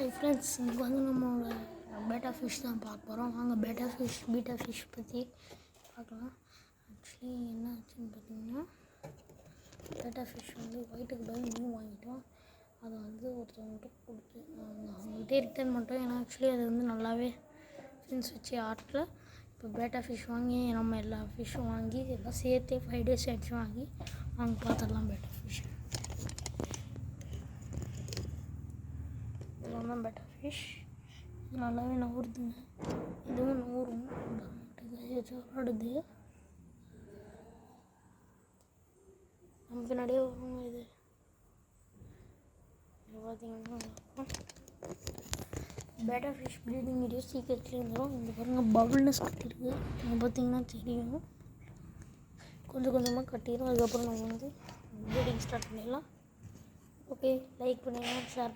Hi friends, இன்றைக்கி வந்து நம்மளோட பேட்டா ஃபிஷ் தான் பார்க்க போகிறோம். வாங்க பீட்டா ஃபிஷ் பற்றி பார்க்கலாம். ஆக்சுவலி என்ன ஆச்சுன்னு பார்த்தீங்கன்னா, பேட்டா ஃபிஷ் வந்து ஒயிட்டுக்கு பதில் நியூ வாங்கிட்டோம். அதை வந்து ஒருத்தவங்கள்ட்ட கொடுத்து அவங்கள்ட்டே ரிட்டர்ன் பண்ணிட்டோம். ஏன்னா ஆக்சுவலி அது வந்து நல்லாவே ஃப்ரெண்ட்ஸ் வச்சு ஆட்டில் இப்போ பேட்டா ஃபிஷ் வாங்கி நம்ம எல்லா ஃபிஷ்ஷும் வாங்கி எல்லாம் சேர்த்தே 5 days ஆகிடுச்சு வாங்கி வாங்க பார்த்துடலாம். பேட்டா ஃபிஷ் இதெல்லாம் பேட்டா ஃபிஷ் நல்லாவே நவுறுதுங்க. இதுவும் நூறும் ஆடுது. நம்ம பின்னாடியே வரும். இது பார்த்தீங்கன்னா பேட்டா ஃபிஷ் ப்ளீடிங் வீடியோ சீக்கிரத்துலேயே வந்துடும். இந்த பாருங்கள் பபுள்னஸ் கட்டியிருக்கு. நம்ம பார்த்தீங்கன்னா தெரியும், கொஞ்சம் கொஞ்சமாக கட்டிடும். அதுக்கப்புறம் நம்ம வந்து ப்ளீடிங் ஸ்டார்ட் பண்ணிடலாம். ஓகே, லைக் பண்ணுங்கள், ஷேர்